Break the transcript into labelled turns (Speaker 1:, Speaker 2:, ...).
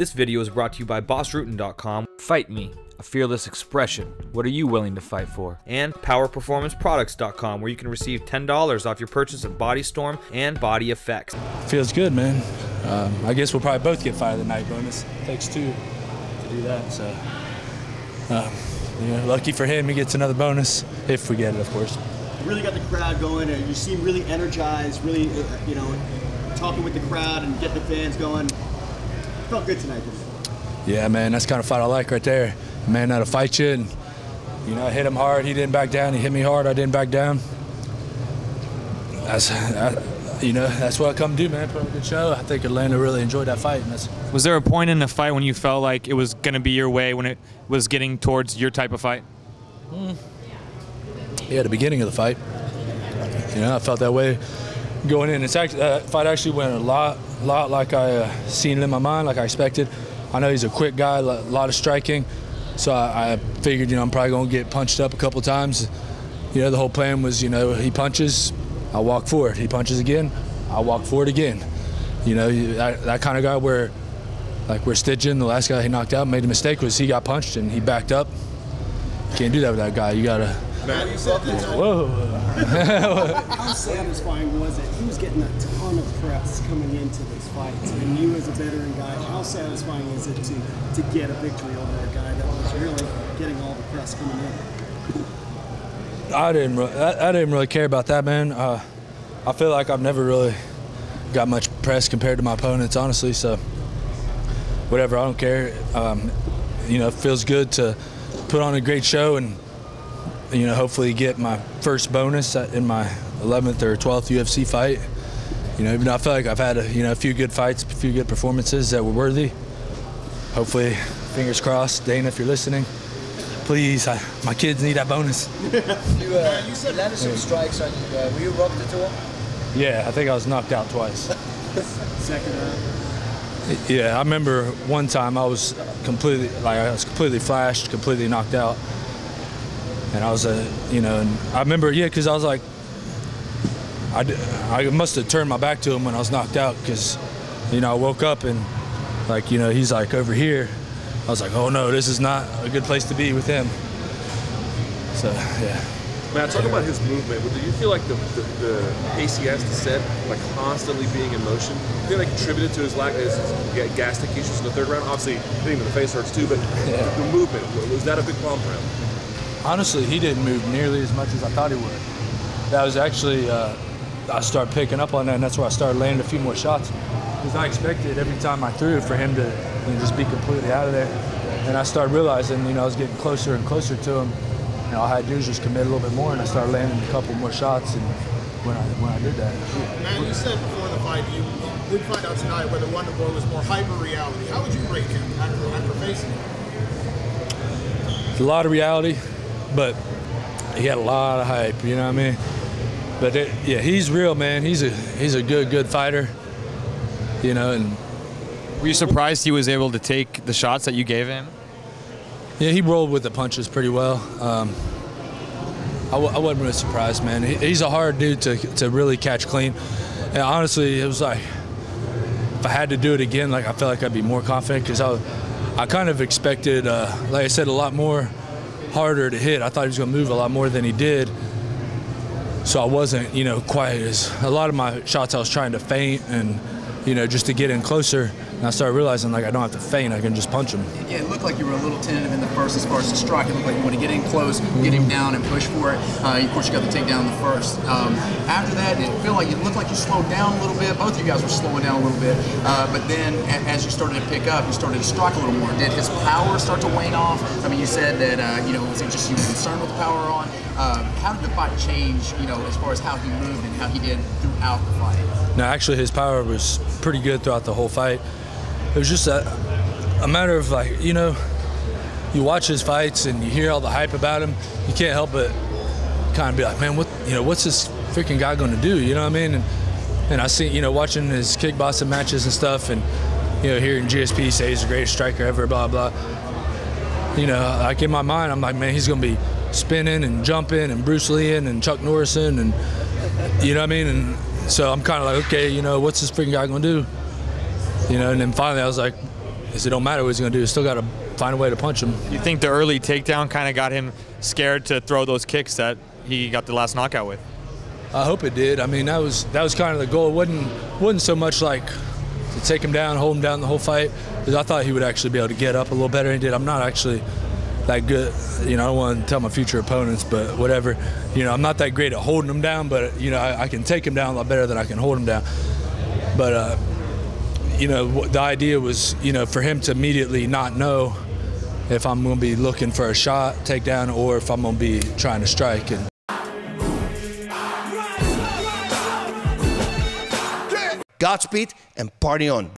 Speaker 1: This video is brought to you by BossRootin.com.
Speaker 2: Fight me, a fearless expression. What are you willing to fight for?
Speaker 1: And PowerPerformanceProducts.com, where you can receive $10 off your purchase of Body Storm and Body Effects.
Speaker 3: Feels good, man. I guess we'll probably both get Fight of the Night bonus. Takes two to do that, so. Lucky for him, he gets another bonus, if we get it, of course.
Speaker 4: You really got the crowd going, and you seem really energized, really, talking with the crowd and getting the fans going. Felt good tonight, didn't it?
Speaker 3: Yeah, man, that's the kind of fight I like right there. A man that'll fight you, and I hit him hard, he didn't back down. He hit me hard, I didn't back down. That's what I come to do, man. Put on a good show. I think Atlanta really enjoyed that fight. And
Speaker 5: was there a point in the fight when you felt like it was going to be your way, when it was getting towards your type of fight?
Speaker 3: Yeah, the beginning of the fight. I felt that way going in. It's actually, that fight actually went a lot like I seen it in my mind, like I expected. I know he's a quick guy, a lot of striking, so I figured, I'm probably going to get punched up a couple times. The whole plan was, he punches, I walk forward. He punches again, I walk forward again. That kind of guy where, like where Stidgen, the last guy he knocked out, made a mistake was he got punched and he backed up. You can't do that with that guy. You got to... Whoa.
Speaker 4: How satisfying was it? He was getting a ton of press coming into this fight, and you as a veteran guy, how satisfying is it to get a victory over a guy that was really getting all the press coming in?
Speaker 3: I didn't really care about that, man. I feel like I've never really got much press compared to my opponents, honestly, so whatever, I don't care. It feels good to put on a great show and hopefully get my first bonus in my 11th or 12th UFC fight. Even though I feel like I've had a few good fights, a few good performances that were worthy. Hopefully, fingers crossed, Dana, if you're listening, please, my kids need that bonus.
Speaker 6: You landed some strikes on you. Were you rocked at all?
Speaker 3: Yeah, I think I was knocked out twice.
Speaker 4: Second round?
Speaker 3: Yeah, I remember one time I was completely flashed, completely knocked out. And I was, and I remember, because I was like, I must have turned my back to him when I was knocked out, because, I woke up and, he's like over here. I was like, oh no, this is not a good place to be with him. So, yeah.
Speaker 7: Matt, talk about his movement. Do you feel like the pace he has to set, constantly being in motion, do you think that contributed to his lack of his gastric issues in the third round? Obviously, hitting him in the face hurts too, but the movement, was that a big problem for him?
Speaker 3: Honestly, he didn't move nearly as much as I thought he would. That was actually, I started picking up on that, and that's where I started landing a few more shots. Because I expected every time I threw for him to just be completely out of there. And I started realizing, I was getting closer and closer to him. All I had to do was just commit a little bit more, and I started landing a couple more shots. And when I did that,
Speaker 8: Man, you said before the fight you did find out tonight whether Wonder Boy was more hyper reality. How would you rate him after facing him?
Speaker 3: It's a lot of reality, but he had a lot of hype. You know what I mean? But he's real, man. He's a good fighter. And
Speaker 5: were you surprised he was able to take the shots that you gave him?
Speaker 3: Yeah, he rolled with the punches pretty well. I wasn't really surprised, man. He's a hard dude to really catch clean. And honestly, it was like, if I had to do it again, I felt like I'd be more confident, because I kind of expected, like I said, a lot more harder to hit. I thought he was going to move a lot more than he did. So I wasn't, quite as, a lot of my shots I was trying to feint and, just to get in closer. And I started realizing, I don't have to feint, I can just punch him.
Speaker 6: Yeah, it looked like you were a little tentative in the first as far as the strike. It looked like you want to get in close, get him down and push for it. Of course, you got the takedown in the first. After that, it looked like you slowed down a little bit. Both of you guys were slowing down a little bit. But then as you started to pick up, you started to strike a little more. Did his power start to wane off? I mean, you said that, was it just you were concerned with the power on? How did the fight change, as far as how he moved and how he did throughout the fight?
Speaker 3: No, actually, his power was pretty good throughout the whole fight. It was just a matter of, you watch his fights and you hear all the hype about him, you can't help but kind of be like, man, what's this freaking guy going to do? You know what I mean? And I see, watching his kickboxing matches and stuff, and hearing GSP say he's the greatest striker ever, blah blah. In my mind, I'm like, man, he's going to be spinning and jumping and Bruce Lee and Chuck Norris and you know what I mean? And so I'm kind of like, okay, what's this freaking guy going to do? And then finally I was like, it don't matter what he's going to do. He's still got to find a way to punch him.
Speaker 5: You think the early takedown kind of got him scared to throw those kicks that he got the last knockout with?
Speaker 3: I hope it did. I mean, that was kind of the goal. It wasn't so much like to take him down, hold him down the whole fight, because I thought he would actually be able to get up a little better than he did. I'm not actually that good. You know, I don't want to tell my future opponents, but whatever. You know, I'm not that great at holding him down, but, you know, I can take him down a lot better than I can hold him down. But, you know, the idea was, you know, for him to immediately not know if I'm going to be looking for a shot, takedown, or if I'm going to be trying to strike. And
Speaker 9: Godspeed and party on.